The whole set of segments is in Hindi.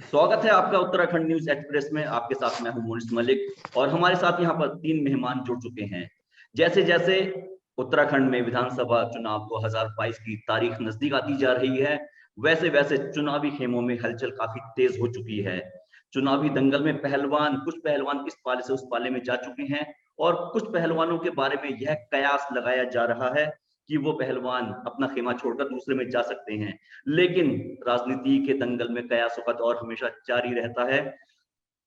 स्वागत है आपका उत्तराखंड न्यूज एक्सप्रेस में। आपके साथ मैं हूं मोनिस मलिक और हमारे साथ यहाँ पर 3 मेहमान जुड़ चुके हैं। जैसे जैसे उत्तराखंड में विधानसभा चुनाव 2022 की तारीख नजदीक आती जा रही है, वैसे वैसे चुनावी खेमों में हलचल काफी तेज हो चुकी है। चुनावी दंगल में कुछ पहलवान इस पाले से उस पाले में जा चुके हैं और कुछ पहलवानों के बारे में यह कयास लगाया जा रहा है कि वो पहलवान अपना खेमा छोड़कर दूसरे में जा सकते हैं। लेकिन राजनीति के दंगल में कयासों का दौर हमेशा जारी रहता है।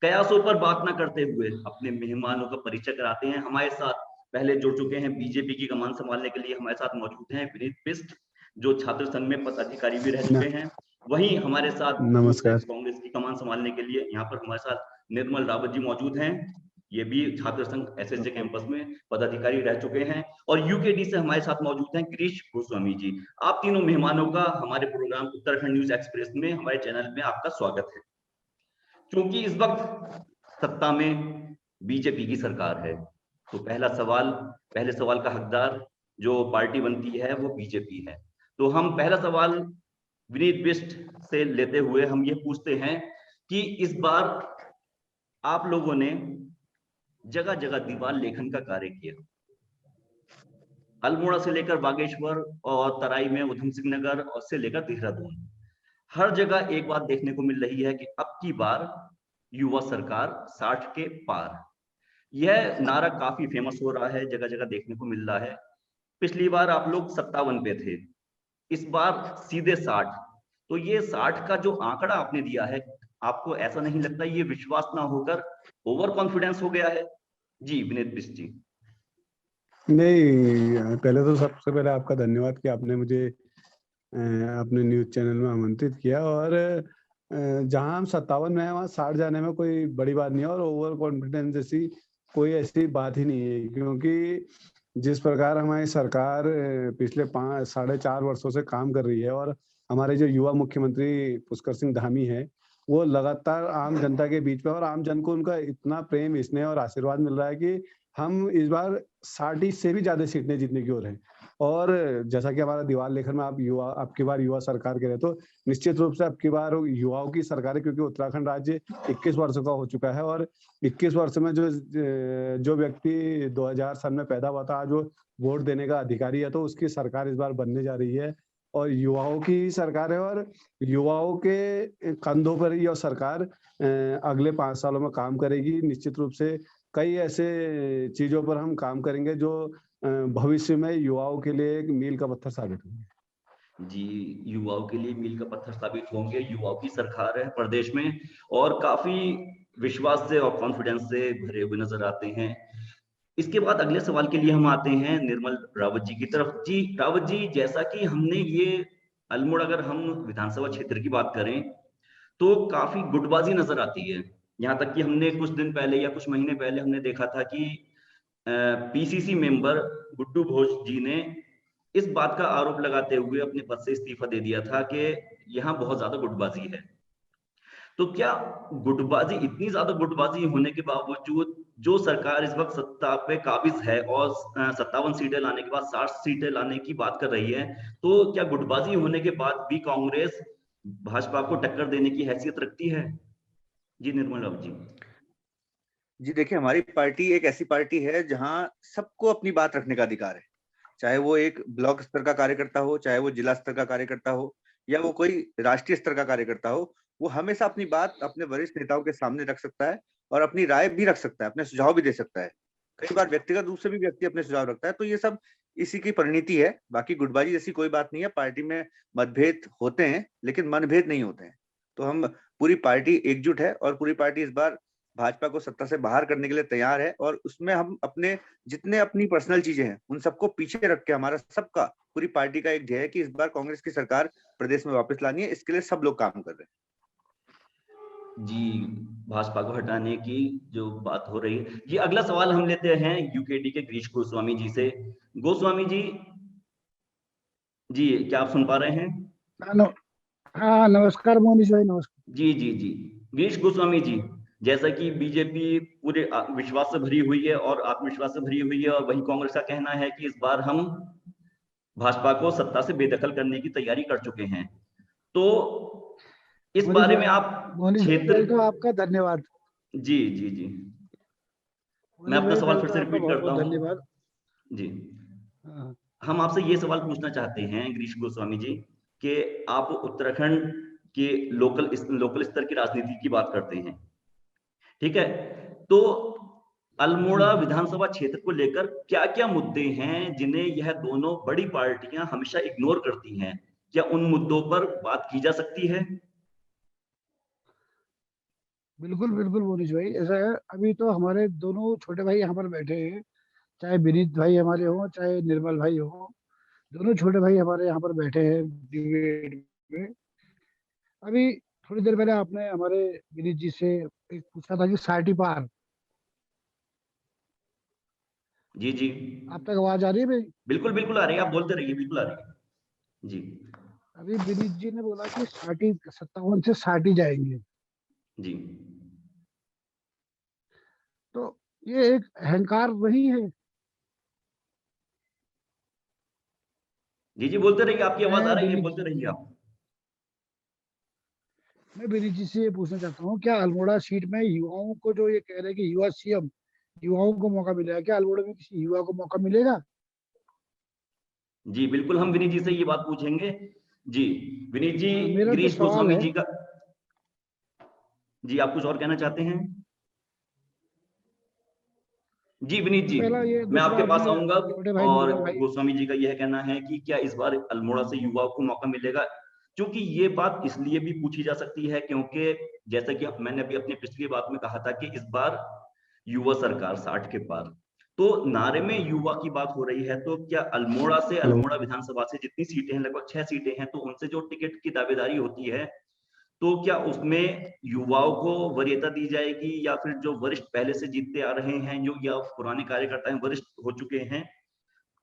कयासों पर बात न करते हुए अपने मेहमानों का परिचय कराते हैं। हमारे साथ पहले जुड़ चुके हैं, बीजेपी की कमान संभालने के लिए हमारे साथ मौजूद हैं विनीत बिष्ट, जो छात्र संघ में पदाधिकारी भी रह चुके हैं। वहीं हमारे साथ यूथ नमस्कार। कांग्रेस की कमान संभालने के लिए यहाँ पर हमारे साथ निर्मल रावत जी मौजूद हैं। ये भी छात्र संघ एसएसजे कैंपस में पदाधिकारी रह चुके हैं। और यूकेडी से हमारे साथ मौजूद हैं गिरीश गोस्वामी जी। आप तीनों मेहमानों का हमारे प्रोग्राम उत्तराखंड न्यूज एक्सप्रेस में, हमारे चैनल में आपका स्वागत है। क्योंकि इस वक्त सत्ता में बीजेपी की सरकार है, तो पहले सवाल का हकदार जो पार्टी बनती है वो बीजेपी है। तो हम पहला सवाल विनीत बिष्ट से लेते हुए हम ये पूछते हैं कि इस बार आप लोगों ने जगह जगह दीवार लेखन का कार्य किया। अल्मोड़ा से लेकर बागेश्वर और तराई में उधम सिंह नगर और से लेकर देहरादून, हर जगह एक बात देखने को मिल रही है कि अब की बार युवा सरकार 60 के पार। यह नारा काफी फेमस हो रहा है, जगह जगह देखने को मिल रहा है। पिछली बार आप लोग 57 पे थे, इस बार सीधे 60। तो ये 60 का जो आंकड़ा आपने दिया है, आपको ऐसा नहीं लगता ये विश्वास ना होकर ओवर कॉन्फिडेंस हो गया है? जी विनीत बिष्ट जी। नहीं, पहले तो सबसे पहले आपका धन्यवाद कि आपने मुझे अपने न्यूज़ चैनल में आमंत्रित किया। और जहां हम 57 में हैं वहां 60 जाने में कोई बड़ी बात नहीं है और ओवर कॉन्फिडेंस जैसी कोई ऐसी बात ही नहीं है, क्योंकि जिस प्रकार हमारी सरकार पिछले 4.5 वर्षों से काम कर रही है और हमारे जो युवा मुख्यमंत्री पुष्कर सिंह धामी है, वो लगातार आम जनता के बीच में और आम जन को उनका इतना प्रेम, स्नेह और आशीर्वाद मिल रहा है कि हम इस बार 60 से भी ज्यादा सीटें जीतने की ओर हैं। और जैसा कि हमारा दीवार लेखन में अब की बार युवा सरकार कह रहे, तो निश्चित रूप से अब की बार युवाओं की सरकार है, क्योंकि उत्तराखंड राज्य 21 वर्षों का हो चुका है और 21 वर्ष में जो व्यक्ति 2000 सन में पैदा हुआ था, आज वो वोट देने का अधिकारी है, तो उसकी सरकार इस बार बनने जा रही है और युवाओं की सरकार है। और युवाओं के कंधों पर ही यह सरकार अगले 5 सालों में काम करेगी। निश्चित रूप से कई ऐसे चीजों पर हम काम करेंगे जो भविष्य में युवाओं के लिए एक मील का पत्थर साबित होंगे। जी, युवाओं के लिए मील का पत्थर साबित होंगे। युवाओं की सरकार है प्रदेश में और काफी विश्वास से और कॉन्फिडेंस से भरे हुए नजर आते हैं। इसके बाद अगले सवाल के लिए हम आते हैं निर्मल रावत जी की तरफ। जी रावत जी, जैसा कि हमने ये अल्मोड़ा, अगर हम विधानसभा क्षेत्र की बात करें तो काफी गुटबाजी नजर आती है। यहाँ तक कि हमने कुछ दिन पहले या कुछ महीने पहले हमने देखा था कि पीसीसी मेंबर गुड्डू घोष जी ने इस बात का आरोप लगाते हुए अपने पद से इस्तीफा दे दिया था कि यहाँ बहुत ज्यादा गुटबाजी है। तो क्या गुटबाजी, इतनी ज्यादा गुटबाजी होने के बावजूद जो सरकार इस वक्त सत्ता पे काबिज है और 57 सीटें लाने के बाद 60 सीटें लाने की बात कर रही है, तो क्या गुटबाजी होने के बाद भी कांग्रेस भाजपा को टक्कर देने की हैसियत रखती है? जी निर्मल राव जी। जी देखिए, हमारी पार्टी एक ऐसी पार्टी है जहां सबको अपनी बात रखने का अधिकार है। चाहे वो एक ब्लॉक स्तर का कार्यकर्ता हो, चाहे वो जिला स्तर का कार्यकर्ता हो या वो कोई राष्ट्रीय स्तर का कार्यकर्ता हो, वो हमेशा अपनी बात अपने वरिष्ठ नेताओं के सामने रख सकता है और अपनी राय भी रख सकता है, अपने सुझाव भी दे सकता है। कई बार व्यक्तिगत रूप से भी व्यक्ति अपने सुझाव रखता है, तो ये सब इसी की परिणति है। बाकी गुटबाजी जैसी कोई बात नहीं है। पार्टी में मतभेद होते हैं लेकिन मनभेद नहीं होते हैं। तो हम पूरी पार्टी एकजुट है और पूरी पार्टी इस बार भाजपा को सत्ता से बाहर करने के लिए तैयार है और उसमें हम अपने जितने अपनी पर्सनल चीजें हैं उन सबको पीछे रख के हमारा सबका, पूरी पार्टी का एक ध्येय है कि इस बार कांग्रेस की सरकार प्रदेश में वापस लानी है। इसके लिए सब लोग काम कर रहे हैं। जी, भाजपा को हटाने की जो बात हो रही है। ये अगला सवाल हम लेते हैं यूकेडी के गिरीश गोस्वामी जी से। गोस्वामी जी, जी क्या आप सुन पा रहे हैं? हाँ, नमस्कार मोनिश भाई, नमस्कार। जी जी जी, गिरीश गोस्वामी जी, जैसा कि बीजेपी पूरे विश्वास से भरी हुई है और आत्मविश्वास से भरी हुई है, और वही कांग्रेस का कहना है कि इस बार हम भाजपा को सत्ता से बेदखल करने की तैयारी कर चुके हैं। तो इस बारे में आप मोनिश भाई क्षेत्र। पहले तो आपका धन्यवाद। जी जी जी, मैं मोनिश अपना भाई सवाल पहले फिर तो से आपका रिपीट बहुत करता बहुत हूँ। धन्यवाद। जी, हाँ, हम आपसे ये सवाल पूछना चाहते हैं गिरीश गोस्वामी जी कि आप उत्तराखंड के लोकल स्तर की राजनीति की बात करते हैं, ठीक है? तो जी अल्मोड़ा विधानसभा क्षेत्र को लेकर क्या क्या मुद्दे हैं जिन्हें यह दोनों बड़ी पार्टियां हमेशा इग्नोर करती हैं? क्या उन मुद्दों पर बात की जा सकती है? बिल्कुल बिल्कुल मोनिश भाई, ऐसा है अभी तो हमारे दोनों छोटे भाई यहाँ पर बैठे हैं, चाहे विनीत भाई हमारे हों चाहे निर्मल भाई हों, दोनों छोटे भाई हमारे यहाँ पर बैठे हैं डिबेट में। अभी थोड़ी देर पहले आपने हमारे विनीत जी से एक पूछा था कि 60 पार, जी जी, आप तक आवाज आ रही है मेरी? बिल्कुल बिल्कुल आ रही है, आप बोलते रहिए, बिल्कुल आ रही है जी। अभी विनीत जी ने बोला कि 57 से 60 जाएंगे, जी तो ये एक अहंकार नहीं है? जी जी, बोलते रहिए, आपकी आवाज आ मैं रही है, विनीत बोलते रहिए आप। मैं विनीत जी से ये पूछना चाहता हूँ, क्या अल्मोड़ा सीट में युवाओं को, जो ये कह रहे हैं कि युवा सीएम, युवाओं को मौका मिलेगा, क्या अल्मोड़ा में किसी युवा को मौका मिलेगा? जी बिल्कुल, हम विनीत जी से ये बात पूछेंगे। जी विनीत जी, मेरा जो गिरीश सवाल गोस्वामी है, जी का। जी, आप कुछ और कहना चाहते हैं? जी विनीत ये जी, पहला, ये मैं दूसरा आपके पास अपने आऊंगा। छोटे भाई और निर्मल भाई। गोस्वामी जी का यह कहना है कि क्या इस बार अल्मोड़ा से युवाओं को मौका मिलेगा? क्योंकि ये बात इसलिए भी पूछी जा सकती है क्योंकि जैसा कि मैंने अभी अपनी पिछली बात में कहा था कि इस बार युवा सरकार 60 के पार, तो नारे में युवा की बात हो रही है, तो क्या हेलो। अल्मोड़ा विधानसभा से जितनी सीटें हैं, लगभग 6 सीटें हैं, तो उनसे जो टिकट की दावेदारी होती है, तो क्या उसमें युवाओं को वरीयता दी जाएगी या फिर जो वरिष्ठ पहले से जीतते आ रहे हैं, जो या पुराने कार्यकर्ता हैं, वरिष्ठ हो चुके हैं,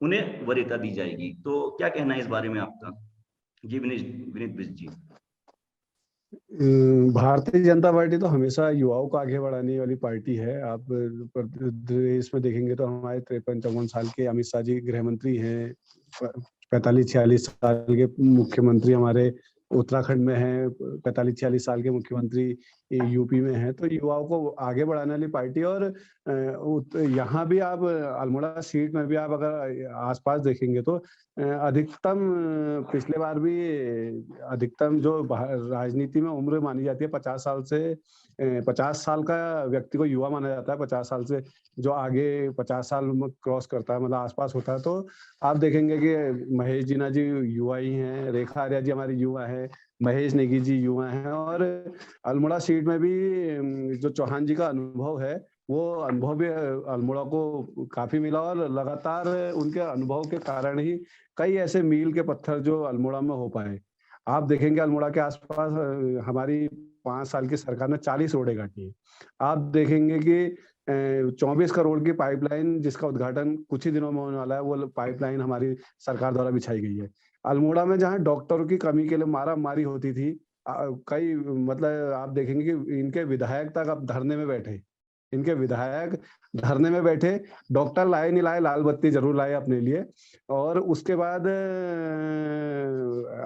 उन्हें वरीयता दी जाएगी? तो क्या कहना है इस बारे में आपका? जी विनीत विनीत बिष्ट जी। भारतीय जनता पार्टी तो हमेशा युवाओं को आगे बढ़ाने वाली पार्टी है। आप देश में देखेंगे तो हमारे 53-54 साल के अमित शाह जी गृह मंत्री हैं, 45-46 साल के मुख्यमंत्री हमारे उत्तराखंड में हैं, 45-46 साल के मुख्यमंत्री यूपी में हैं। तो युवाओं को आगे बढ़ाने वाली पार्टी। और यहाँ भी आप अल्मोड़ा सीट में भी आप अगर आसपास देखेंगे तो अधिकतम पिछले बार भी अधिकतम जो राजनीति में उम्र मानी जाती है 50 साल से, 50 साल का व्यक्ति को युवा माना जाता है। 50 साल से जो आगे 50 साल में क्रॉस करता है, मतलब आसपास होता है, तो आप देखेंगे कि महेश जीना जी युवा ही हैं, रेखा आर्या जी हमारी युवा है, महेश नेगी जी युवा हैं। और अल्मोड़ा सीट में भी जो चौहान जी का अनुभव है, वो अनुभव भी अल्मोड़ा को काफी मिला। और लगातार उनके अनुभव के कारण ही कई ऐसे मील के पत्थर जो अल्मोड़ा में हो पाए। आप देखेंगे अल्मोड़ा के आसपास हमारी 5 साल की सरकार ने 40 रोडें काटी है। आप देखेंगे कि 24 करोड़ की पाइपलाइन जिसका उद्घाटन कुछ ही दिनों में होने वाला है, वो पाइपलाइन हमारी सरकार द्वारा बिछाई गई है। अल्मोड़ा में जहाँ डॉक्टरों की कमी के लिए मारी होती थी, कई मतलब आप देखेंगे कि इनके विधायक तक अब धरने में बैठे, इनके विधायक धरने में बैठे, डॉक्टर लाए नहीं लाए, लाल बत्ती जरूर लाए अपने लिए। और उसके बाद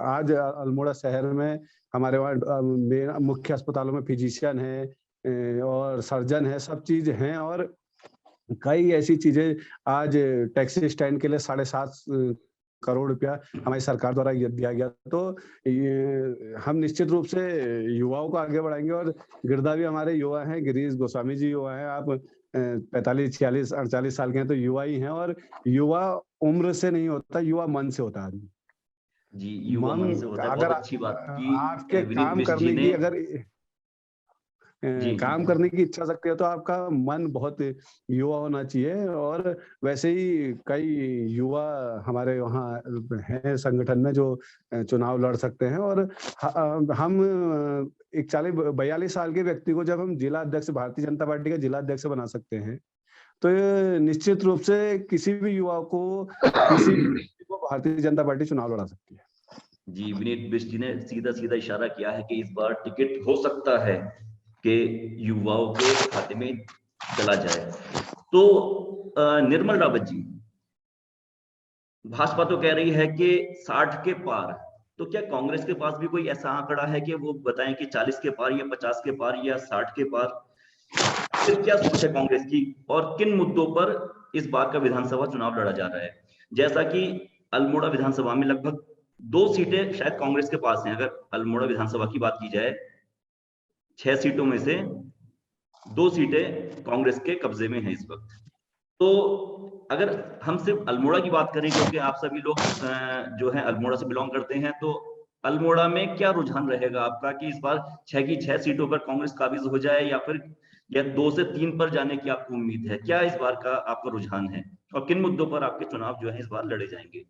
आज अल्मोड़ा शहर में हमारे वहाँ मुख्य अस्पतालों में फिजिशियन है और सर्जन है, सब चीज हैं। और कई ऐसी चीजें आज टैक्सी स्टैंड के लिए 7.5 करोड़ रुपया हमारी सरकार द्वारा दिया गया। तो ये हम निश्चित रूप से युवाओं को आगे बढ़ाएंगे। और गिरधा भी हमारे युवा हैं, गिरीश गोस्वामी जी युवा हैं, आप 45, 46, 48 साल के हैं तो युवा ही हैं। और युवा उम्र से नहीं होता, युवा मन से होता है आदमी। जी, युवा मन से होता है, बहुत अगर अच्छी बात की आपके विनीत काम बिष्ट जी करने ने। की अगर जी जी काम करने की इच्छा शक्ति है तो आपका मन बहुत युवा होना चाहिए। और वैसे ही कई युवा हमारे वहाँ हैं संगठन में जो चुनाव लड़ सकते हैं। और हम 41-42 साल के व्यक्ति को जब हम जिला अध्यक्ष, भारतीय जनता पार्टी का जिला अध्यक्ष बना सकते हैं, तो ये निश्चित रूप से किसी भी युवा को, किसी भी व्यक्ति को भारतीय जनता पार्टी चुनाव लड़ा सकती है। जी, विनीत बिष्ट जी ने सीधा सीधा इशारा किया है कि इस बार टिकट हो सकता है कि युवाओं के खाते में चला जाए। तो निर्मल रावत जी, भाजपा तो कह रही है कि 60 के पार, तो क्या कांग्रेस के पास भी कोई ऐसा आंकड़ा है कि वो बताएं कि 40 के पार या 50 के पार या 60 के पार? फिर क्या सोच है कांग्रेस की और किन मुद्दों पर इस बार का विधानसभा चुनाव लड़ा जा रहा है? जैसा कि अल्मोड़ा विधानसभा में लगभग 2 सीटें शायद कांग्रेस के पास हैं। अगर अल्मोड़ा विधानसभा की बात की जाए, 6 सीटों में से 2 सीटें कांग्रेस के कब्जे में हैं इस वक्त। तो अगर हम सिर्फ अल्मोड़ा की बात करें, क्योंकि आप सभी लोग जो है अल्मोड़ा से बिलोंग करते हैं, तो अल्मोड़ा में क्या रुझान रहेगा आपका कि इस बार 6 की 6 सीटों पर कांग्रेस काबिज हो जाए या फिर 2 से 3 पर जाने की आपको उम्मीद है? क्या इस बार का आपका रुझान है और किन मुद्दों पर आपके चुनाव जो है इस बार लड़े जाएंगे?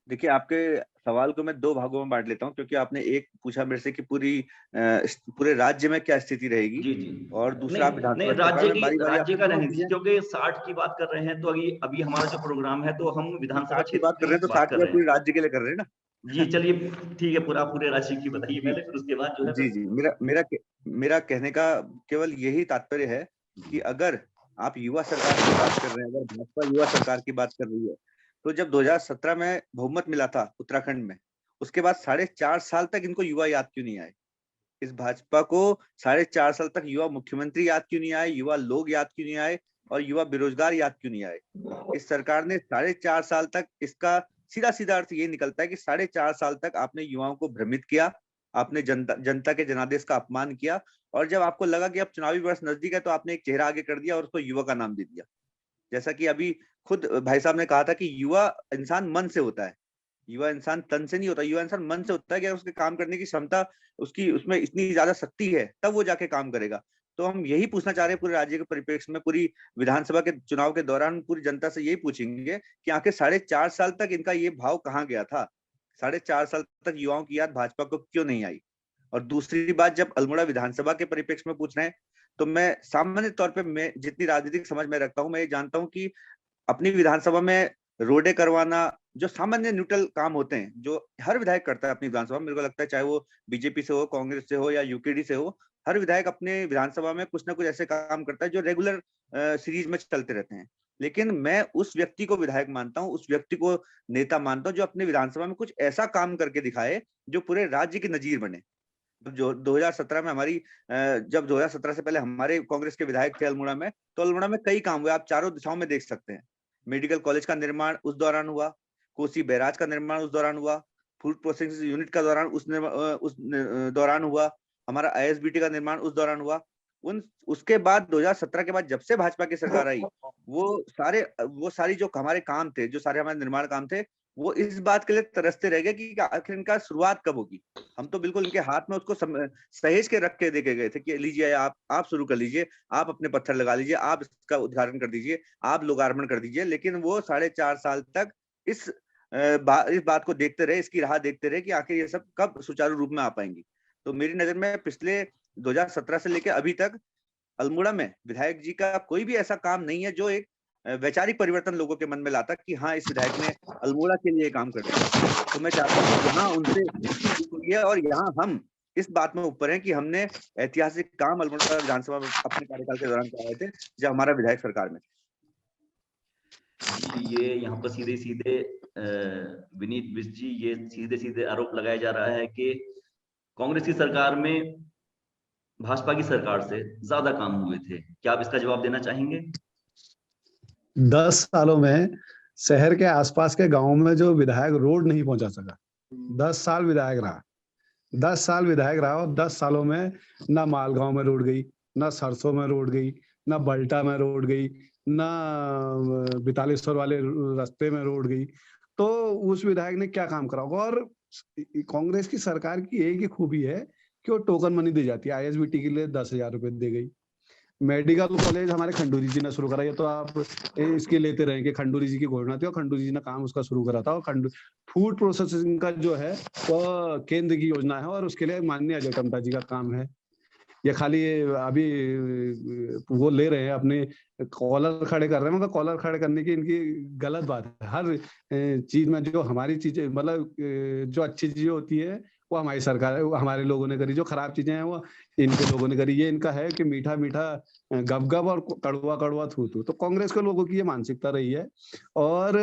देखिए, आपके सवाल को मैं 2 भागों में बांट लेता हूँ, क्योंकि आपने एक पूछा मेरे से कि पूरे राज्य में क्या स्थिति रहेगी, जी जी। और दूसरा आप नहीं विधानसभा राज्य में की, बारी-बारी राज्य आपने का दोनों रहने दीजिए, चीजें। क्योंकि 60 की बात कर रहे हैं तो अभी हमारा जो प्रोग्राम है तो हम विधानसभा 60 की क्षेत्र बात कर की रहे हैं तो बात 60 कर की बात रहे पूरे हैं। राज्य के लिए कर रहे हैं ना। जी चलिए, ठीक है, पूरे राज्य की बताइए जी पहले, फिर उसके बाद जो है जी फिर। जी मेरा कहने का केवल यही तात्पर्य है कि अगर आप युवा सरकार की बात कर रहे हैं, अगर भाजपा युवा सरकार की बात कर रही है, तो जब 2017 में बहुमत मिला था उत्तराखंड में, उसके बाद 4.5 साल तक इनको युवा याद क्यों नहीं आए? इस भाजपा को 4.5 साल तक युवा मुख्यमंत्री याद क्यों नहीं आए, युवा लोग याद क्यों नहीं आए, और युवा बेरोजगार याद क्यों नहीं आए? इस सरकार ने 4.5 साल तक, इसका सीधा सीधा अर्थ ये निकलता है कि 4.5 साल तक आपने युवाओं को भ्रमित किया, आपने जनता के जनादेश का अपमान किया, और जब आपको लगा कि अब चुनावी वर्ष नजदीक है तो आपने एक चेहरा आगे कर दिया और उसको युवा का नाम दे दिया। जैसा कि अभी खुद भाई साहब ने कहा था कि युवा इंसान मन से होता है, युवा इंसान तन से नहीं होता, युवा इंसान मन से होता है कि उसके काम करने की क्षमता, उसकी उसमें इतनी ज्यादा शक्ति है, तब वो जाके काम करेगा। तो हम यही पूछना चाह रहे हैं पूरे राज्य के परिप्रेक्ष्य में, पूरी विधानसभा के चुनाव के दौरान पूरी जनता से यही पूछेंगे कि आखिर 4.5 साल तक इनका ये भाव कहाँ गया था? 4.5 साल तक युवाओं की याद भाजपा को क्यों नहीं आई? और दूसरी बात, जब अल्मोड़ा विधानसभा के परिप्रेक्ष्य में पूछ रहे हैं, तो मैं सामान्य तौर पे, मैं जितनी राजनीतिक समझ में रखता हूँ, मैं ये जानता हूँ कि अपनी विधानसभा में रोडें करवाना, जो सामान्य न्यूट्रल काम होते हैं, जो हर विधायक करता है अपनी विधानसभा में, मेरे को लगता है चाहे वो बीजेपी से हो, कांग्रेस से हो या यूकेडी से हो, हर विधायक अपने विधानसभा में कुछ ना कुछ ऐसे काम करता है जो रेगुलर सीरीज में चलते रहते हैं। लेकिन मैं उस व्यक्ति को विधायक मानता हूँ, उस व्यक्ति को नेता मानता हूँ जो अपने विधानसभा में कुछ ऐसा काम करके दिखाए जो पूरे राज्य की नजीर बने। जो 2017 में जब 2017 से पहले हमारे कांग्रेस के विधायक थे अल्मोड़ा में, तो अल्मोड़ा में कई काम हुए, आप चारों दिशाओं में देख सकते हैं। मेडिकल कॉलेज का निर्माण उस दौरान हुआ, कोसी बैराज का निर्माण उस दौरान हुआ, फूड प्रोसेसिंग यूनिट का दौरान दौरान हुआ, हमारा आईएसबीटी का निर्माण उस दौरान हुआ। उसके बाद 2017 के बाद जब से भाजपा की सरकार आई, वो सारी जो हमारे काम थे, जो सारे हमारे निर्माण काम थे, वो इस बात के लिए तरसते रह गए कि आखिर इनका शुरुआत कब होगी। हम तो बिल्कुल इनके हाथ में उसको सहेज के रख के देके गए थे कि लीजिए, आप शुरू कर लीजिए, आप अपने पत्थर लगा लीजिए, आप इसका उद्घाटन कर दीजिए, आप लोकार्पण कर दीजिए। लेकिन वो 4.5 साल तक इस बात को देखते रहे, इसकी राह देखते रहे कि आखिर ये सब कब सुचारू रूप में आ पाएंगी। तो मेरी नजर में पिछले 2017 से लेकर अभी तक अल्मोड़ा में विधायक जी का कोई भी ऐसा काम नहीं है जो एक वैचारिक परिवर्तन लोगों के मन में लाता कि हाँ, इस विधायक ने अल्मोड़ा के लिए काम कर दिया। तो मैं चाहता हूँ कि यहाँ उनसे सीख हुई है, और यहाँ हम इस बात में ऊपर हैं कि हमने ऐतिहासिक काम अल्मोड़ा विधानसभा में अपने कार्यकाल के दौरान कराए थे, जब हमारा विधायक सरकार में। ये यहाँ पर सीधे सीधे विनीत बिष्ट जी, ये सीधे सीधे आरोप लगाया जा रहा है कि कांग्रेस की सरकार में भाजपा की सरकार से ज्यादा काम हुए थे। क्या आप इसका जवाब देना चाहेंगे? 10 सालों में शहर के आसपास के गांवों में जो विधायक रोड नहीं पहुंचा सका, 10 साल विधायक रहा, 10 साल विधायक रहा, और 10 सालों में ना मालगांव में रोड गई, ना सरसों में रोड गई, ना बल्टा में रोड गई, ना बितालेश्वर वाले रास्ते में रोड गई। तो उस विधायक ने क्या काम करा होगा? और कांग्रेस की सरकार की एक ही खूबी है कि वो टोकन मनी दी जाती है। आईएसबीटी के लिए 10,000 रुपए दे गई। मेडिकल कॉलेज हमारे खंडूरी जी ने शुरू करा, ये तो आप इसके लेते रहे कि खंडूरी जी की घोषणा थी और खंडूरी जी ने काम उसका शुरू करा था। और फूड प्रोसेसिंग का जो है वो केंद्र की योजना है और उसके लिए माननीय अजय टम्टा जी का काम है। ये खाली अभी वो ले रहे हैं, अपने कॉलर खड़े कर रहे हैं, मतलब कॉलर खड़े करने की इनकी गलत बात है। हर चीज में जो हमारी चीजें, मतलब जो अच्छी चीजें होती है वो हमारी सरकार, हमारे लोगों ने करी, जो खराब चीजें हैं वो इनके लोगों ने करी। ये इनका है कि मीठा मीठा गप गप और कड़वा कड़वा थू थू। तो कांग्रेस के लोगों की ये मानसिकता रही है। और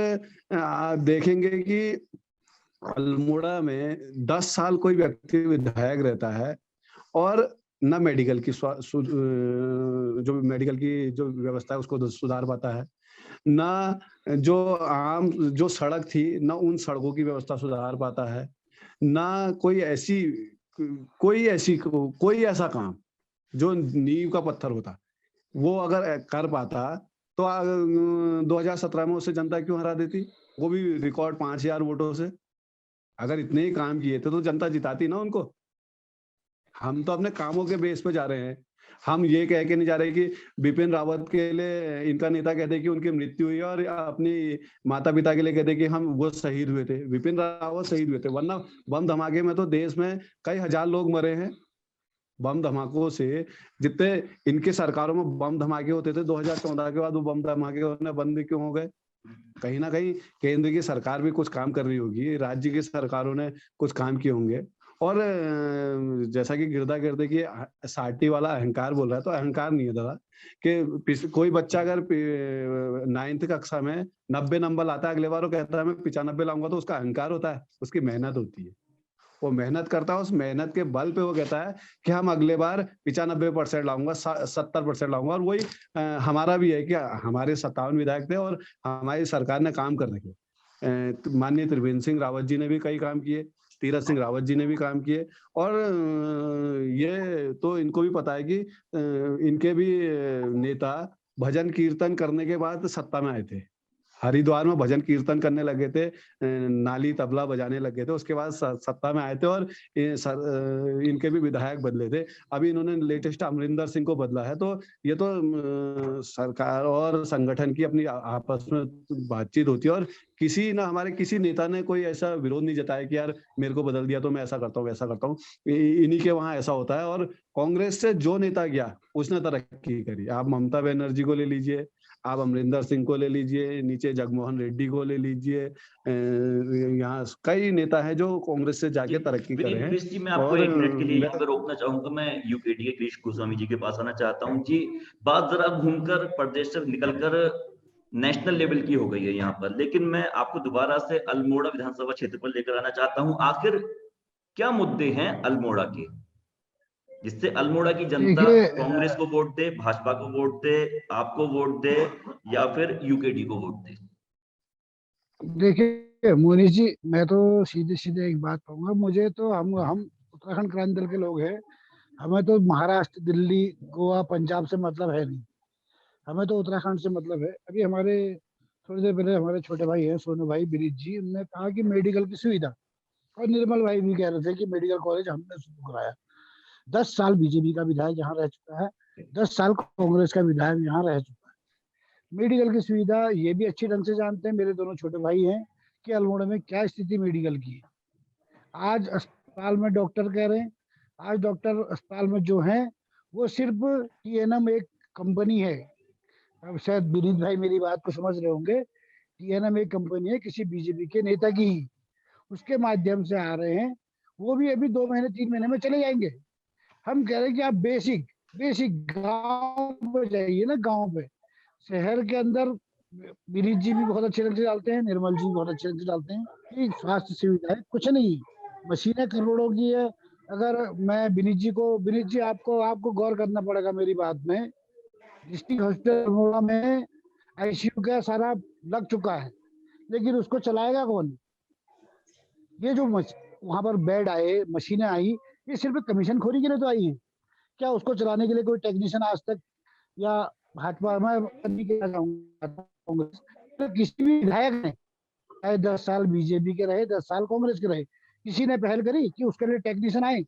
आप देखेंगे कि अल्मोड़ा में 10 साल कोई व्यक्ति विधायक रहता है और न मेडिकल की जो मेडिकल की जो व्यवस्था है उसको सुधार पाता है, ना जो सड़क थी ना उन सड़कों की व्यवस्था सुधार पाता है, ना कोई ऐसा काम जो नींव का पत्थर होता वो अगर कर पाता तो 2017 में उसे जनता क्यों हरा देती, वो भी रिकॉर्ड 5,000 वोटों से। अगर इतने ही काम किए थे तो जनता जिताती ना उनको। हम तो अपने कामों के बेस पे जा रहे हैं। हम ये कह के नहीं जा रहे कि बिपिन रावत के लिए इनका नेता कहते कि उनकी मृत्यु हुई और अपनी माता पिता के लिए कहते कि हम वो शहीद हुए थे। बिपिन रावत शहीद हुए थे, वरना बम धमाके में तो देश में कई हजार लोग मरे हैं। बम धमाकों से जितने इनके सरकारों में बम धमाके होते थे 2014 के बाद वो बम धमाके होने बंद क्यों हो गए? कहीं ना कहीं केंद्र की सरकार भी कुछ काम कर रही होगी, राज्य की सरकारों ने कुछ काम किए होंगे। और जैसा कि गिरदा की साटी वाला अहंकार बोल रहा है, तो अहंकार नहीं है दादा कि कोई बच्चा अगर 9th कक्षा में 90 नंबर लाता है, अगले बार वो कहता है मैं 95 लाऊंगा, तो उसका अहंकार होता है, उसकी मेहनत होती है। वो मेहनत करता है, उस मेहनत के बल पे वो कहता है कि हम अगले बार 95% लाऊंगा, 70% लाऊंगा। और वही हमारा भी है कि हमारे 57 विधायक थे और हमारी सरकार ने काम कर रखे। माननीय त्रिवेंद्र सिंह रावत जी ने भी कई काम किए, तीरथ सिंह रावत जी ने भी काम किए। और ये तो इनको भी पता है कि इनके भी नेता भजन कीर्तन करने के बाद सत्ता में आए थे। हरिद्वार में भजन कीर्तन करने लगे थे, नाली तबला बजाने लगे थे, उसके बाद सत्ता में आए थे और इनके भी विधायक बदले थे। अभी इन्होंने लेटेस्ट अमरिंदर सिंह को बदला है। तो ये तो सरकार और संगठन की अपनी आपस में बातचीत होती है और हमारे किसी नेता ने कोई ऐसा विरोध नहीं जताया कि यार मेरे को बदल दिया तो मैं ऐसा करता हूँ वैसा करता हूँ। इन्हीं के वहां ऐसा होता है। और कांग्रेस से जो नेता गया उसने तरक्की करी। आप ममता बनर्जी को ले लीजिए, आप अमरिंदर सिंह को ले लीजिए, नीचे जगमोहन रेड्डी को ले लीजिए, यहाँ कई नेता हैं जो कांग्रेस से जाके तरक्की करे हैं। जी मैं आपको 1 मिनट के लिए यहाँ पे रोकना चाहूंगा। मैं यूकेडी के गिरीश गोस्वामी जी के पास आना चाहता हूँ। जी, बात जरा घूमकर प्रदेश से निकलकर नेशनल लेवल की हो गई है यहाँ पर, लेकिन मैं आपको दोबारा से अल्मोड़ा विधानसभा क्षेत्र पर लेकर आना चाहता हूँ। आखिर क्या मुद्दे हैं अल्मोड़ा के जिससे अल्मोड़ा की जनता कांग्रेस को वोट दे, भाजपा को वोट दे, आपको वोट दे या फिर यूकेडी को वोट दे? देखिए मोनीश जी, मैं तो सीधे सीधे एक बात कहूंगा। मुझे तो हम उत्तराखंड क्रांति दल के लोग हैं। हमें तो महाराष्ट्र, दिल्ली, गोवा, पंजाब से मतलब है नहीं। हमें तो उत्तराखंड से मतलब है। अभी हमारे थोड़ी देर पहले हमारे छोटे भाई हैं सोनू भाई बिरीत जी, उन्होंने कहा कि मेडिकल की सुविधा, और निर्मल भाई भी कह रहे थे कि मेडिकल कॉलेज हमने शुरू कराया। 10 साल बीजेपी का विधायक यहाँ रह चुका है, 10 साल कांग्रेस का विधायक यहाँ रह चुका है। मेडिकल की सुविधा ये भी अच्छी ढंग से जानते हैं, मेरे दोनों छोटे भाई हैं, कि अल्मोड़ा में क्या स्थिति मेडिकल की है। आज अस्पताल में डॉक्टर कह रहे हैं, आज डॉक्टर अस्पताल में जो हैं वो सिर्फ टीएनएम एक कंपनी है। अब शायद विनीत भाई मेरी बात को समझ रहे होंगे। टीएनएम एक कंपनी है किसी बीजेपी के नेता की ही, उसके माध्यम से आ रहे हैं। वो भी अभी 2 महीने 3 महीने में चले जाएंगे। हम कह रहे हैं कि आप बेसिक गांव पे जाइए ना, गांव पे। शहर के अंदर विनीत जी भी बहुत अच्छे ढंग से डालते हैं, निर्मल जी भी बहुत अच्छे ढंग से डालते हैं कि स्वास्थ्य सुविधा है, कुछ नहीं, मशीनें करोड़ों की है। अगर मैं विनीत जी आपको गौर करना पड़ेगा मेरी बात में। डिस्ट्रिक्ट हॉस्पिटल अल्मोड़ा में आईसीयू का सारा लग चुका है, लेकिन उसको चलाएगा कौन? ये जो वहां पर बेड आए, मशीनें आई, ये सिर्फ कमीशन खोरी के लिए तो आई है क्या? उसको चलाने के लिए कोई टेक्नीशियन आज तक, या भाजपा में नहीं कहना चाहूंगा, कांग्रेस तो किसी भी विधायक ने, चाहे 10 साल बीजेपी के रहे, 10 साल कांग्रेस के रहे, किसी ने पहल करी कि उसके लिए टेक्नीशियन आए?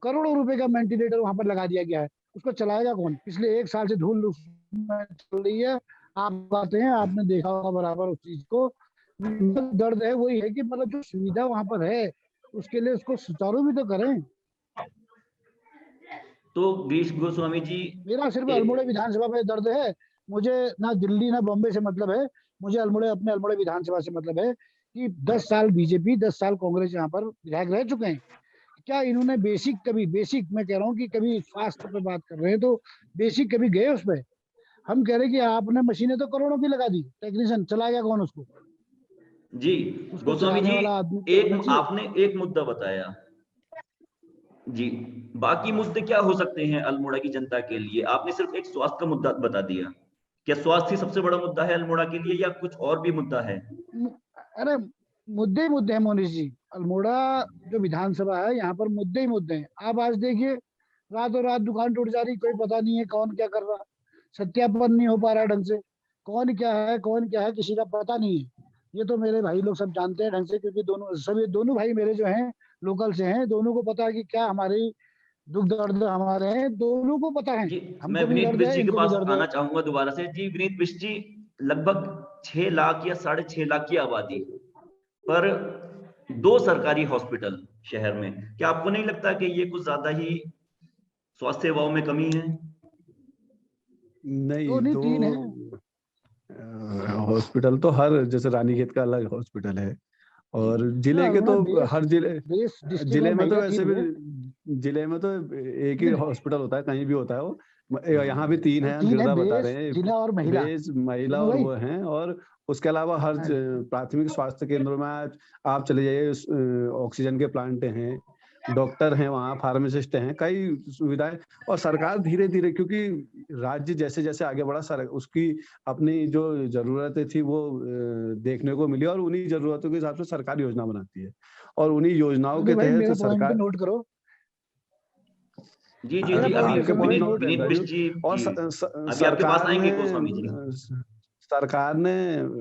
करोड़ों रुपए का वेंटिलेटर वहां पर लगा दिया गया है, उसको चलाएगा कौन? पिछले 1 साल से धूल उसमें चल रही है। आप आते हैं, आपने देखा होगा बराबर उस चीज को। दर्द है वही है कि मतलब जो सुविधा वहां पर है उसके लिए उसको सुचारू भी तो करें। तो गिरीश गोस्वामी जी, मेरा सिर्फ अल्मोड़ा विधानसभा में दर्द है। मुझे ना दिल्ली ना बॉम्बे से मतलब है, मुझे अपने अल्मोड़ा विधानसभा से मतलब है कि 10 साल बीजेपी 10 साल कांग्रेस यहाँ पर विधायक रह चुके हैं। क्या इन्होंने बेसिक मैं कह रहा हूँ कि कभी स्वास्थ्य पे बात कर रहे हैं तो बेसिक कभी गए उस पर? हम कह रहे हैं कि आपने मशीनें तो करोड़ों की लगा दी, टेक्नीशियन चलाएगा कौन उसको? जी उसको गोस्वामी चलाने जी, वाला आदमी तो होना एक चाहिए। आपने एक मुद्दा बताया जी, बाकी मुद्दे क्या हो सकते हैं अल्मोड़ा की जनता के लिए? आपने सिर्फ एक स्वास्थ्य का मुद्दा बता दिया। क्या स्वास्थ्य ही सबसे बड़ा मुद्दा है अल्मोड़ा के लिए या कुछ और भी मुद्दा है? अरे मुद्दे ही मुद्दे हैं मोनिश जी। अल्मोड़ा जो विधानसभा है, यहाँ पर मुद्दे ही मुद्दे हैं। आप आज देखिए, रातों रात दुकान टूट जा रही, कोई पता नहीं है कौन क्या कर रहा, सत्यापन नहीं हो पा रहा है ढंग से, कौन क्या है कौन क्या है किसी का पता नहीं है। ये तो मेरे भाई लोग सब जानते हैं ढंग से, क्योंकि दोनों सभी दोनों भाई मेरे जो हैं लोकल से हैं, दोनों को पता है कि क्या हमारी दुख दर्द हमारे हैं, दोनों को पता है। जी, मैं हमको भी विनीत दर्द बिष्ट है, जी के इनको भी पास दर्द है। आना चाहूंगा दोबारा से। जी विनीत बिष्ट जी, लगभग 6 लाख या 6.5 लाख की आबादी पर 2 सरकारी हॉस्पिटल शहर में, क्या आपको नहीं लगता कि ये कुछ ज्यादा ही स्वास्थ्य सेवाओं में कमी है? नहीं, तो नहीं, दो 3 है। हॉस्पिटल तो हर, जैसे रानीखेत का अलग हॉस्पिटल है, और तो जिले के अल्मोड़ा तो बेस हर बेस डिस्ट्रिक्ट जिले और में तो महिला वैसे 3 भी, हुए। जिले में तो एक ही नहीं नहीं, हॉस्पिटल होता है, कहीं भी होता है वो। यहाँ भी 3 अरे है, 3 है, गिरदा बता बेस रहे हैं। जिला और महिला बेस, महिला दोनों और भाई। वो हैं, और उसके अलावा हर हाँ जी। प्राथमिक स्वास्थ्य केंद्रों में आज आप चले जाइए, ऑक्सीजन के प्लांट हैं, डॉक्टर हैं वहाँ, फार्मासिस्ट हैं, कई सुविधाएं। और सरकार धीरे धीरे, क्योंकि राज्य जैसे जैसे आगे बढ़ा, सर उसकी अपनी जो जरूरतें थी वो देखने को मिली, और उन्हीं जरूरतों के हिसाब से सरकार योजना बनाती है, और उन्हीं योजनाओं मोदी के भाई तहत मेरे पॉइंट पे सरकार। नोट करो। जी जी मेरा जी, अभी पॉइंट आपके सुन लो, पॉइंट विनीत नोट है विनीत राजू। बिष्ट जी, और जी अभी आपके पास आएंगे गोस्वामी जी। सरकार ने,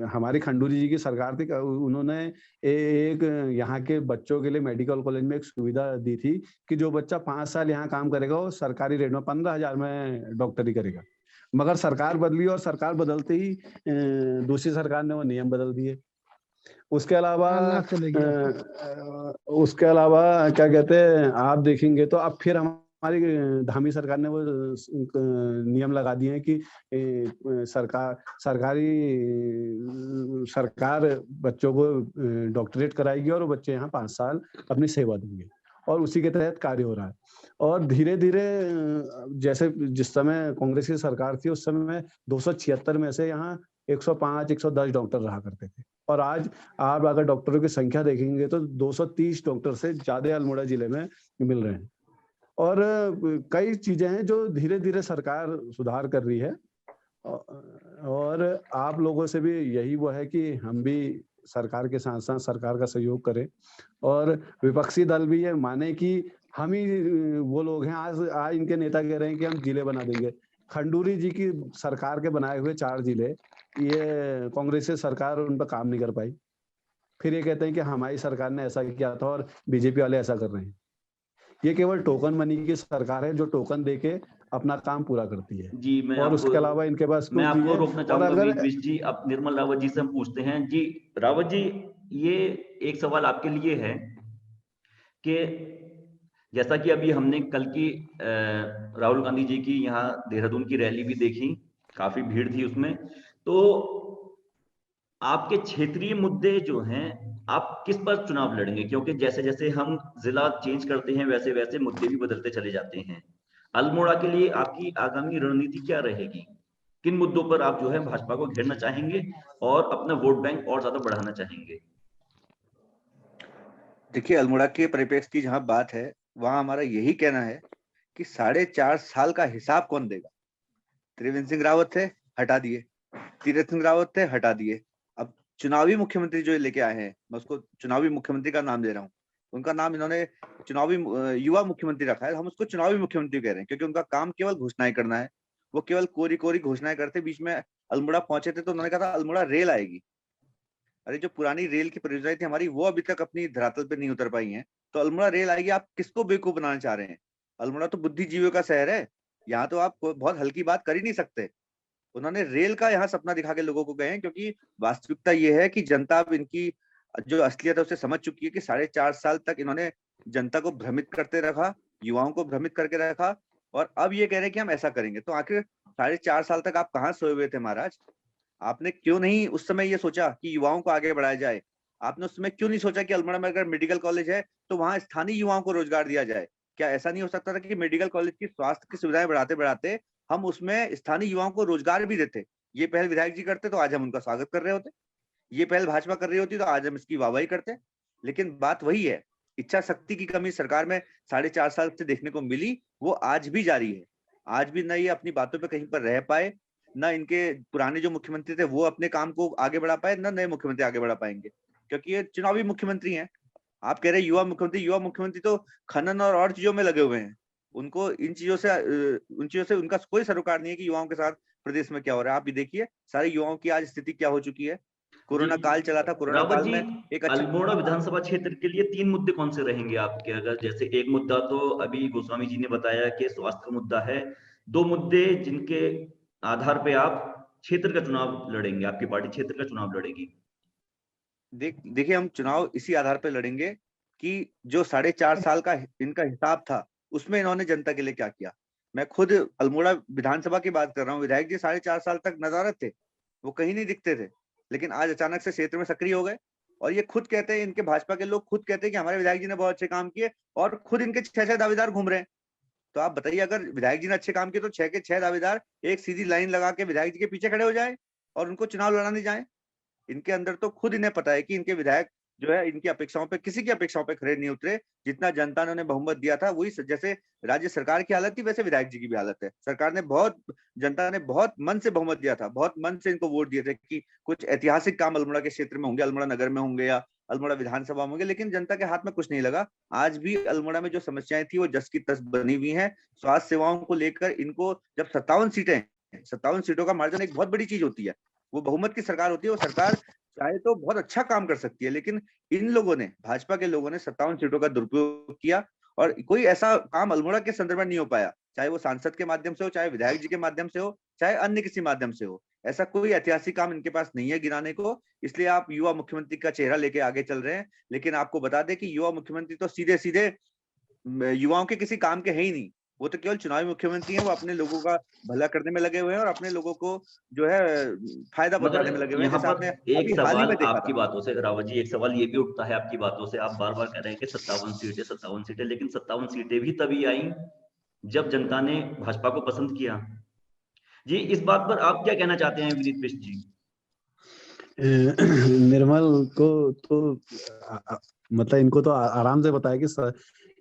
हमारी खंडूरी जी की सरकार थी, उन्होंने एक यहाँ के बच्चों के लिए मेडिकल कॉलेज में एक सुविधा दी थी कि जो बच्चा 5 साल यहाँ काम करेगा वो सरकारी रेट में 15,000 में डॉक्टरी करेगा। मगर सरकार बदली, और सरकार बदलते ही दूसरी सरकार ने वो नियम बदल दिए। उसके अलावा 4 लाख चले गया। उसके अलावा क्या कहते हैं, आप देखेंगे तो अब फिर हमारी धामी सरकार ने वो नियम लगा दिए हैं कि सरकार बच्चों को डॉक्टरेट कराएगी, और वो बच्चे यहाँ 5 साल अपनी सेवा देंगे, और उसी के तहत कार्य हो रहा है। और धीरे धीरे, जैसे जिस समय कांग्रेस की सरकार थी उस समय 276 में से यहाँ 105 110 डॉक्टर रहा करते थे, और आज आप अगर डॉक्टरों की संख्या देखेंगे तो 230 डॉक्टर से ज्यादा अल्मोड़ा जिले में मिल रहे हैं। और कई चीजें हैं जो धीरे धीरे सरकार सुधार कर रही है, और आप लोगों से भी यही वो है कि हम भी सरकार के साथ साथ सरकार का सहयोग करें, और विपक्षी दल भी ये माने कि हम ही वो लोग हैं। आज आज इनके नेता कह रहे हैं कि हम जिले बना देंगे। खंडूरी जी की सरकार के बनाए हुए 4 जिले, ये कांग्रेस की सरकार उन पर काम नहीं कर पाई। फिर ये कहते हैं कि हमारी सरकार ने ऐसा किया था और बीजेपी वाले ऐसा कर रहे हैं। ये केवल टोकन मनी की सरकार है, जो टोकन देके अपना काम पूरा करती है, जी और उसके अलावा इनके पास मैं कुछ नहीं आपको है। रोकना और चाहूंगा अगर विनीत बिष्ट जी। अब निर्मल रावत जी से हम पूछते हैं। जी रावत जी, ये एक सवाल आपके लिए है कि जैसा कि अभी हमने कल की राहुल गांधी जी की यहाँ देहरादून की रैली भी देखी, काफी भीड़ थी उसमें, तो आपके क्षेत्रीय मुद्दे जो हैं, आप किस पर चुनाव लड़ेंगे? क्योंकि जैसे जैसे हम जिला चेंज करते हैं वैसे वैसे मुद्दे भी बदलते चले जाते हैं। अल्मोड़ा के लिए आपकी आगामी रणनीति क्या रहेगी? किन मुद्दों पर आप जो है भाजपा को घेरना चाहेंगे और अपना वोट बैंक और ज्यादा बढ़ाना चाहेंगे? देखिए, अल्मोड़ा के परिप्रेक्ष्य की जहां बात है, वहां हमारा यही कहना है कि 4.5 साल का हिसाब कौन देगा? त्रिवेंद्र सिंह रावत थे, हटा दिए। तीरथ सिंह रावत थे, हटा दिए। अब चुनावी मुख्यमंत्री जो लेके आए हैं, मैं उसको चुनावी मुख्यमंत्री का नाम दे रहा हूँ। उनका नाम इन्होंने चुनावी युवा मुख्यमंत्री रखा है। हम उसको चुनावी मुख्यमंत्री कह रहे हैं क्योंकि उनका काम केवल घोषणाएं करना है। वो केवल कोरी कोरी घोषणाएं करते। बीच में अल्मोड़ा पहुंचे थे तो उन्होंने कहा था अल्मोड़ा रेल आएगी। अरे जो पुरानी रेल की परियोजनाएं थी हमारी, वो अभी तक अपनी धरातल पे नहीं उतर पाई हैं। तो अल्मोड़ा रेल आएगी, आप किसको बेवकूफ बनाना चाह रहे हैं? अल्मोड़ा तो बुद्धिजीवियों का शहर है। यहाँ तो आप बहुत हल्की बात कर ही नहीं सकते। उन्होंने रेल का यहाँ सपना दिखा के लोगों को गए हैं, क्योंकि वास्तविकता ये है कि जनता अब इनकी जो असलियत है उसे समझ चुकी है कि 4.5 साल तक इन्होंने जनता को भ्रमित करते रखा, युवाओं को भ्रमित करके रखा, और अब ये कह रहे हैं कि हम ऐसा करेंगे। तो आखिर 4.5 साल तक आप कहाँ सोए हुए थे महाराज? आपने क्यों नहीं उस समय ये सोचा कि युवाओं को आगे बढ़ाया जाए? आपने उस समय क्यों नहीं सोचा कि अल्मोड़ा में अगर मेडिकल कॉलेज है तो वहां स्थानीय युवाओं को रोजगार दिया जाए? क्या ऐसा नहीं हो सकता था कि मेडिकल कॉलेज की स्वास्थ्य की सुविधाएं बढ़ाते बढ़ाते हम उसमें स्थानीय युवाओं को रोजगार भी देते? ये पहल विधायक जी करते तो आज हम उनका स्वागत कर रहे होते। ये पहल भाजपा कर रही होती तो आज हम इसकी वाहवाही करते। लेकिन बात वही है, इच्छा शक्ति की कमी सरकार में 4.5 साल से देखने को मिली, वो आज भी जारी है। आज भी न ये अपनी बातों पे कहीं पर रह पाए, न इनके पुराने जो मुख्यमंत्री थे वो अपने काम को आगे बढ़ा पाए, न नए मुख्यमंत्री आगे बढ़ा पाएंगे, क्योंकि ये चुनावी मुख्यमंत्री हैं। आप कह रहे हैं युवा मुख्यमंत्री तो खनन और चीजों में लगे हुए हैं। उनको इन चीजों से उनका कोई सरोकार नहीं है कि युवाओं के साथ प्रदेश में क्या हो रहा है। आप भी देखिए सारे युवाओं की आज स्थिति क्या हो चुकी है। कोरोना काल चला था, कोरोना रावत काल जी, में एक अच्छा अल्मोड़ा विधानसभा क्षेत्र के लिए 3 मुद्दे कौन से रहेंगे आपके? अगर जैसे एक मुद्दा तो अभी गोस्वामी जी ने बताया कि स्वास्थ्य का मुद्दा है, 2 मुद्दे जिनके आधार पे आप क्षेत्र का चुनाव लड़ेंगे, आपकी पार्टी क्षेत्र का चुनाव लड़ेगी। देखिए हम चुनाव इसी आधार पर लड़ेंगे कि जो 4.5 साल का इनका हिसाब था उसमें इन्होंने जनता के लिए क्या किया। मैं खुद अल्मोड़ा विधानसभा की बात कर रहा हूँ। विधायक जी 4.5 साल तक नदारद थे, वो कहीं नहीं दिखते थे, लेकिन आज अचानक से क्षेत्र में सक्रिय हो गए। और ये खुद कहते हैं, इनके भाजपा के लोग खुद कहते हैं कि हमारे विधायक जी ने बहुत अच्छे काम किए, और खुद इनके 6 दावेदार घूम रहे हैं। तो आप बताइए, अगर विधायक जी ने अच्छे काम किए तो 6 के 6 दावेदार एक सीधी लाइन लगा के विधायक जी के पीछे खड़े हो जाए और उनको चुनाव लड़ाने जाए। इनके अंदर तो खुद इन्हें पता है कि इनके विधायक जो है इनकी अपेक्षाओं पे, किसी की अपेक्षाओं पे खड़े नहीं उतरे। जितना जनता ने उन्हें बहुमत दिया था, वही जैसे राज्य सरकार की हालत थी वैसे विधायक जी की भी हालत है। सरकार ने जनता ने बहुत मन से बहुमत दिया था, बहुत मन से इनको वोट दिए थे कि कुछ ऐतिहासिक काम अल्मोड़ा के क्षेत्र में होंगे, अल्मोड़ा नगर में होंगे या अल्मोड़ा विधानसभा में होंगे, लेकिन जनता के हाथ में कुछ नहीं लगा। आज भी अल्मोड़ा में जो समस्याएं थी वो जस की तस बनी हुई हैं। स्वास्थ्य सेवाओं को लेकर इनको जब 57 सीटों का मार्जिन एक बहुत बड़ी चीज होती है, वो बहुमत की सरकार होती है। वो सरकार चाहे तो बहुत अच्छा काम कर सकती है, लेकिन इन लोगों ने, भाजपा के लोगों ने 57 सीटों का दुरुपयोग किया और कोई ऐसा काम अल्मोड़ा के संदर्भ में नहीं हो पाया, चाहे वो सांसद के माध्यम से हो, चाहे विधायक जी के माध्यम से हो, चाहे अन्य किसी माध्यम से हो। ऐसा कोई ऐतिहासिक काम इनके पास नहीं है गिनाने को। इसलिए आप युवा मुख्यमंत्री का चेहरा लेके आगे चल रहे हैं, लेकिन आपको बता दें कि युवा मुख्यमंत्री तो सीधे सीधे युवाओं के किसी काम के है ही नहीं। वो तो केवल चुनावी मुख्यमंत्री हैं। वो अपने लोगों का भला करने में लगे हुए हैं और अपने लोगों को जो है फायदा पहुंचाने में लगे मगर हुए हैं, यहाँ जैसा आपने पर एक अभी हाल ही सवाल में देखा आपकी था। बातों से, रावत जी, एक सवाल ये भी उठता है आपकी बातों से। आप बार बार कह रहे हैं कि 57 सीटें, लेकिन 57 सीटें भी तभी आई जब जनता ने भाजपा को पसंद किया। जी, इस बात पर आप क्या कहना चाहते हैं विनीत बिष्ट जी? निर्मल को तो मतलब इनको तो आराम से बताया कि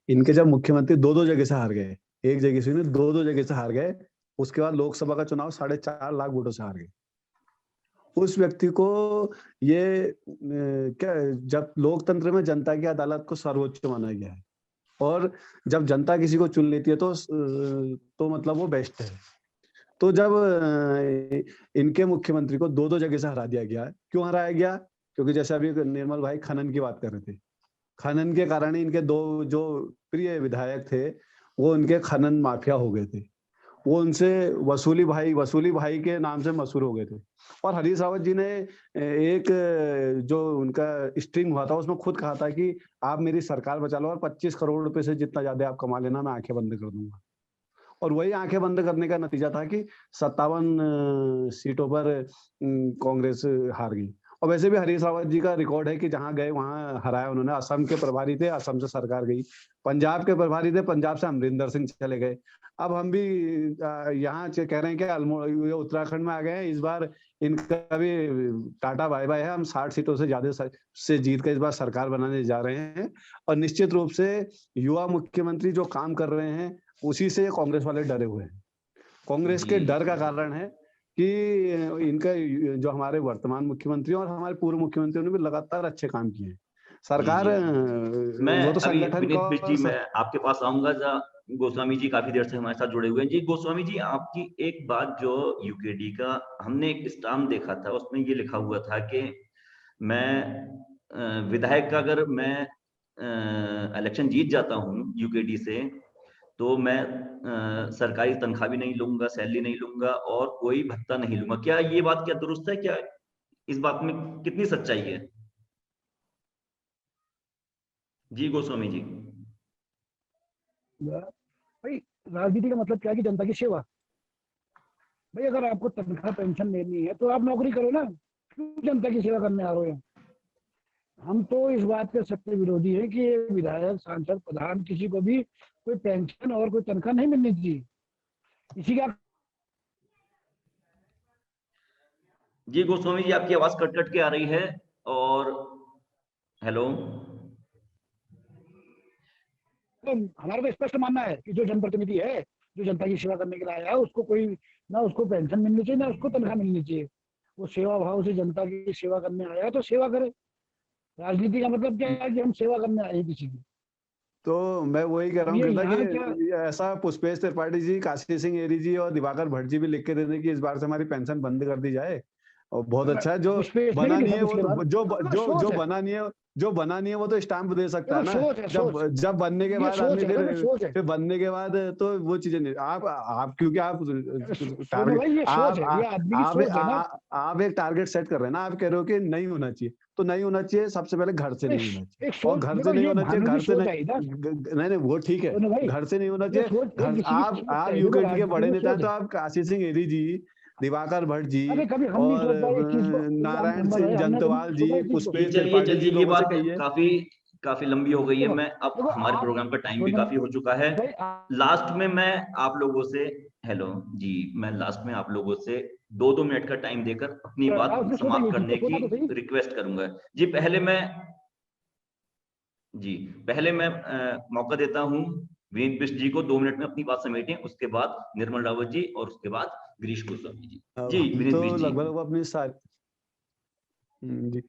इनके जब मुख्यमंत्री 2 जगह से हार गए, एक जगह से नहीं 2 जगह से हार गए, उसके बाद लोकसभा का चुनाव 4.5 लाख वोटों से हार गए। उस व्यक्ति को ये क्या, जब लोकतंत्र में जनता की अदालत को सर्वोच्च माना गया है और जब जनता किसी को चुन लेती है तो मतलब वो बेस्ट है। तो जब इनके मुख्यमंत्री को 2 जगह से हरा दिया गया, क्यों हराया गया? क्योंकि जैसे अभी निर्मल भाई खनन की बात कर रहे थे, खनन के कारण ही इनके 2 जो प्रिय विधायक थे वो इनके खनन माफिया हो गए थे। वो उनसे वसूली भाई के नाम से मशहूर हो गए थे। और हरीश रावत जी ने एक जो उनका स्ट्रिंग हुआ था उसमें खुद कहा था कि आप मेरी सरकार बचा लो और 25 करोड़ रुपए से जितना ज्यादा आप कमा लेना, मैं आंखें बंद कर दूंगा। और वही आंखें बंद करने का नतीजा था कि 57 सीटों पर कांग्रेस हार गई। और वैसे भी हरीश रावत जी का रिकॉर्ड है कि जहां गए वहां हराया उन्होंने। असम के प्रभारी थे, असम से सरकार गई। पंजाब के प्रभारी थे, पंजाब से अमरिंदर सिंह चले गए। अब हम भी यहाँ कह रहे हैं कि उत्तराखंड में आ गए हैं। इस बार इनका भी टाटा बाय बाय है। हम 60 सीटों से ज्यादा से जीत कर इस बार सरकार बनाने जा रहे हैं। और निश्चित रूप से युवा मुख्यमंत्री जो काम कर रहे हैं उसी से कांग्रेस वाले डरे हुए हैं। कांग्रेस के डर का कारण है कि इनका जो हमारे वर्तमान मुख्यमंत्री और हमारे पूर्व मुख्यमंत्रियों ने भी लगातार अच्छे काम किए हैं। सरकार मैं वो तो अभी संगठन विनीत बिष्ट जी, का मैं आपके पास आऊंगा। गोस्वामी जी काफी देर से हमारे साथ जुड़े हुए हैं। जी गोस्वामी जी, आपकी एक बात, जो यूकेडी का हमने एक स्टाम्प देखा था उसमें ये लिखा हुआ था कि मैं विधायक का, अगर मैं इलेक्शन जीत जाता हूँ यूकेडी से, तो मैं सरकारी तनख्वाह भी नहीं लूंगा, सैलरी नहीं लूंगा और कोई भत्ता नहीं लूंगा। क्या ये बात क्या दुरुस्त है? क्या इस बात में कितनी सच्चाई है? जी गोस्वामी जी। भाई राजनीति का मतलब क्या है कि जनता की सेवा। भाई अगर आपको तनख्वाह पेंशन लेनी है तो आप नौकरी करो ना, क्यों जनता की सेवा करने आ रहे हो? हम तो इस बात के सख्त विरोधी है कि विधायक, सांसद, प्रधान किसी को भी कोई पेंशन और कोई तनख्वाह नहीं मिलनी चाहिए। इसी का जी गोस्वामी जी, आपकी आवाज कट कट के आ रही है। और हेलो, तो हमारा तो स्पष्ट मानना है कि जो जनप्रतिनिधि है, जो जनता की सेवा करने के लिए आया है, उसको कोई ना उसको पेंशन मिलनी चाहिए, ना उसको तनख्वाह मिलनी चाहिए। वो सेवा भाव से जनता की सेवा करने आया है तो सेवा करे। राजनीति का मतलब क्या है कि हम सेवा करने आए हैं किसी की। तो मैं वही कह रहा अब हूँ ये कृष्णा यहाँ क्या, कि ऐसा पुष्पेश त्रिपाठी जी, काशी सिंह एरी जी और दिवाकर भट्ट जी भी लिख के दे दें कि इस बार से हमारी पेंशन बंद कर दी जाए। और बहुत अच्छा है। जो पुष्पेश ने भी बना नहीं लिखा है वो पिछले बार। तो जो हाँ, जो सोच जो है, बना नहीं है, जो बना नहीं है वो तो स्टाम्प दे सकता है देखो ना। सोच है, सोच। जब बनने के ये बाद सोच आदमी है, फिर अगर सोच है, बनने के बाद तो वो चीजें नहीं। आप क्योंकि आप सोनू टारगेट भाई ये सोच है, ये आदमी की सोच है ना। आप एक टारगेट सेट कर रहे हैं ना। आप कह रहे हो कि नहीं होना चाहिए, तो नहीं होना चाहिए। सबसे पहले घर से नहीं होना चाहिए, एक और सोच, घर से देखो नहीं ये होना चाहिए। भानु की घर से सोच नहीं, आई ना नहीं नहीं वो ठीक है। सोनू भाई। घर से नहीं होना ये चाहिए। सोच एक घर किसी की सोच आप है, देखो यूकेडी के राजनीति बड़े में नेता हैं, सोच तो है। आप काशी सिंह एरी जी, दिवाकर भट्ट जी अरे कभी हम नहीं और सोच पाए इस चीज को, हम नारायण नंबर सिंह है, हमने कभी जंतवाल जी, सोचा इस चीज को। जी पुष्पेश चलिए त्रिपाठी जी, चलिए, ये लोगों से बात कहिए। काफी काफी लंबी हो गई है। देखो मैं अब देखो हमारे आप प्रोग्राम का टाइम भी सोनू काफी हो चुका है। भाई लास्ट में मैं आप लोगों से, हेलो जी, मैं लास्ट में आप लोगों से 2-2 मिनट का टाइम देकर अपनी बात उसने सोचा समाप्त ये चीज करने को, की सोचा तो सही। रिक्वेस्ट करूंगा। जी पहले मैं मौका देता हूं विनीत बिष्ट जी को 2 मिनट में अपनी बात समेटें, उसके बाद निर्मल रावत जी, और उसके बाद गिरीश गोस्वामी जी। अब जी हम विनीत तो बिष्ट जी। लगभग अपनी सारी जी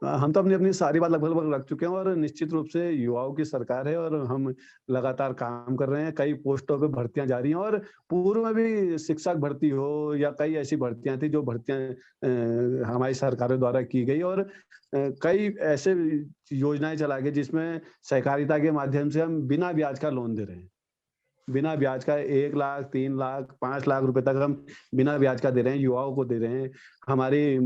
हम तो अपनी अपनी सारी बात लगभग लगभग रख चुके हैं। और निश्चित रूप से युवाओं की सरकार है, और हम लगातार काम कर रहे हैं। कई पोस्टों पे भर्तियां जारी हैं, और पूर्व में भी शिक्षक भर्ती हो या कई ऐसी भर्तियां थी जो भर्तियां हमारी सरकारों द्वारा की गई। और कई ऐसे योजनाएं चला गई जिसमें सहकारिता के माध्यम से हम बिना ब्याज का लोन दे रहे हैं। बिना ब्याज का 1 लाख, 3 लाख, 5 लाख रुपए तक हम बिना ब्याज का दे रहे हैं, युवाओं को दे रहे हैं। हमारी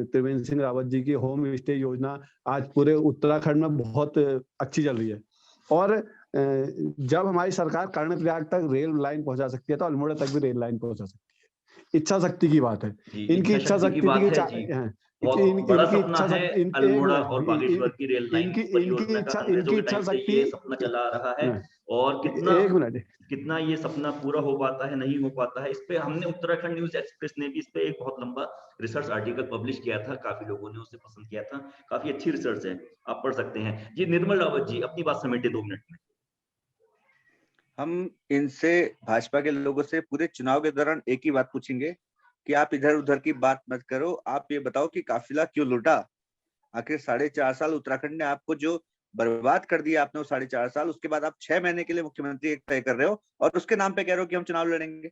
त्रिवेंद्र सिंह रावत जी की होम स्टे योजना आज पूरे उत्तराखंड में बहुत अच्छी चल रही है। और जब हमारी सरकार कर्णप्रयाग तक रेल लाइन पहुंचा सकती है, तो अल्मोड़ा तक भी रेल लाइन पहुंचा सकती है। इच्छा शक्ति की बात है। जी इनकी इच्छा शक्ति की शक्ति थी बात है जी। बहुत बड़ा इनकी सपना इच्छा है शक्ति एक अल्मोड़ा और बागेश्वर मिनट की रेल लाइन परियोजना का। अंग्रेजों इनकी के इच्छा टाइम से शक्ति ये सपना चला आ रहा है, और कितना एक मिनट कितना ये सपना पूरा हो पाता है, नहीं हो पाता है, इस पे हमने उत्तराखंड न्यूज एक्सप्रेस ने भी इस पे एक बहुत लंबा रिसर्च आर्टिकल पब्लिश किया था। काफी लोगों ने उसे पसंद किया था। काफी अच्छी रिसर्च है, आप पढ़ सकते हैं। जी निर्मल रावत जी, अपनी बात समेटे 2 मिनट में। हम इनसे, भाजपा के लोगों से पूरे चुनाव के दौरान एक ही बात पूछेंगे कि आप इधर उधर की बात मत करो। आप ये बताओ कि काफिला क्यों लूटा? आखिर 4.5 साल उत्तराखंड ने आपको जो बर्बाद कर दिया आपने, वो 4.5 साल, उसके बाद आप 6 महीने के लिए मुख्यमंत्री एक तय कर रहे हो और उसके नाम पे कह रहे हो कि हम चुनाव लड़ेंगे।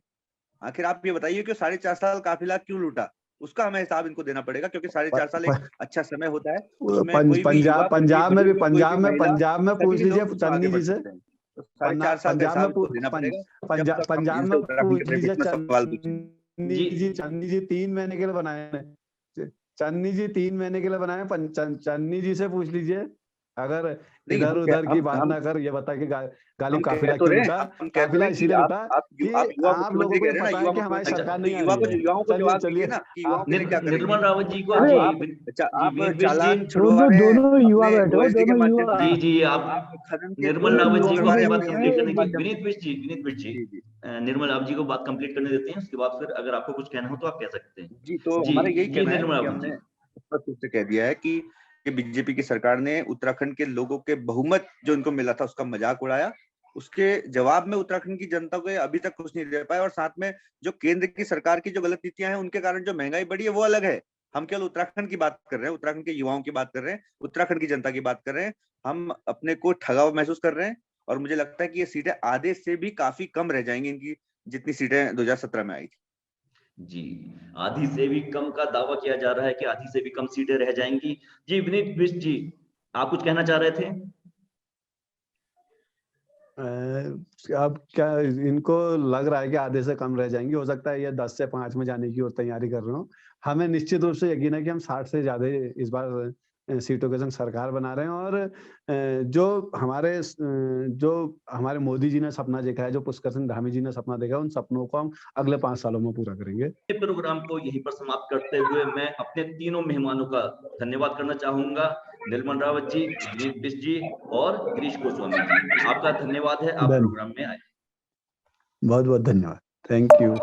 आखिर आप ये बताइए कि 4.5 साल काफिला क्यों लूटा? उसका हमें हिसाब इनको देना पड़ेगा, क्योंकि 4.5 साल एक अच्छा समय होता है। उसमें कोई भी युवा, कोई भी बुजुर्ग, कोई भी महिला, पंजाब में पूछ सभी लीजिए लोग उसमें आगे चन्नी बढ़ जी से। सकते हैं। तो 4.5 साल का हिसाब इनको देना पड़ेगा। जब तक हम पंजाब इनसे में उत्तराखंड के पूछ बारे में लीजिए इतना सवाल पूछेंगे। चन्नी जी 3 महीने के लिए बनाए हैं। चन्नी जी 3 महीने के लिए बनाए हैं। चन्नी जी से पूछ लीजिए। अगर नहीं, इधर उधर की बात ना कर, ये बता कि गालिब हम कह काफिला तो क्यों रहे लूटा? हैं, हम कह तो काफिला रहे हैं कि इसीलिए लूटा आप कि युवा आप लोगों मुख्यमंत्री को कह ये रहे हैं ना, पता है युवा कि हमारी मुख्यमंत्री। अच्छा, सरकार तो नहीं आ युवा रही को, है। युवाओं को चलिए जवाब चलिए दीजिए ना कि युवाओं के लिए क्या करेंगे। निर्मल रावत जी को। आप जी आप अच्छा, जी आप विनीत बिष्ट जी। चालान छुड़वा दोनों रहे हैं दोनों युवा अपने बैठे हो, ओएसडी के दोनों माध्यम युवा, से। जी जी आप खनन के निर्मल कोयले रावत जी छुड़वा को रहे अपनी हैं बात अपने कंप्लीट ओएसडी के करने दी। माध्यम से। विनीत बिष्ट जी जी जी निर्मल आप जी को बात कंप्लीट करने देते हैं, उसके बाद फिर अगर आपको कुछ कहना हो तो आप कह सकते हैं। जी, तो जी हमारा यही जी कहना है निर्मल कि रावत हमने जी। स्पष्ट रूप से कह दिया है कि बीजेपी की सरकार ने उत्तराखंड के लोगों के बहुमत जो इनको मिला था उसका मजाक उड़ाया। उसके जवाब में उत्तराखंड की जनता को अभी तक कुछ नहीं दे पाया, और साथ में जो केंद्र की सरकार की जो गलत नीतियां हैं उनके कारण जो महंगाई बढ़ी है वो अलग है। हम केवल उत्तराखंड की बात कर रहे हैं, उत्तराखंड के युवाओं की बात कर रहे हैं, उत्तराखंड की जनता की बात कर रहे हैं। हम अपने को ठगा हुआ महसूस कर रहे हैं, और मुझे लगता है कि ये सीटें आधे से भी काफी कम रह जाएंगी इनकी, जितनी सीटें 2017 में आई थी। जी आधी से भी कम का दावा किया जा रहा है कि आधी से भी कम सीटें रह जाएंगी। जी विनीत बिष्ट जी, आप कुछ कहना चाह रहे थे? अब क्या इनको लग रहा है कि आधे से कम रह जाएंगी? हो सकता है ये 10 से 5 में जाने की और तैयारी कर रहे हो। हमें निश्चित रूप से यकीन है कि हम 60 से ज्यादा इस बार सीटों के संग सरकार बना रहे हैं। और जो हमारे मोदी जी ने सपना देखा है, जो पुष्कर सिंह धामी जी ने सपना देखा है, उन सपनों को हम अगले 5 सालों में पूरा करेंगे। प्रोग्राम को यहीं पर समाप्त करते हुए मैं अपने तीनों मेहमानों का धन्यवाद करना चाहूंगा। निर्मल रावत जी, विनीत बिष्ट जी और गिरीश गोस्वामी जी, आपका धन्यवाद है, आप प्रोग्राम में आए। बहुत बहुत धन्यवाद। Thank you.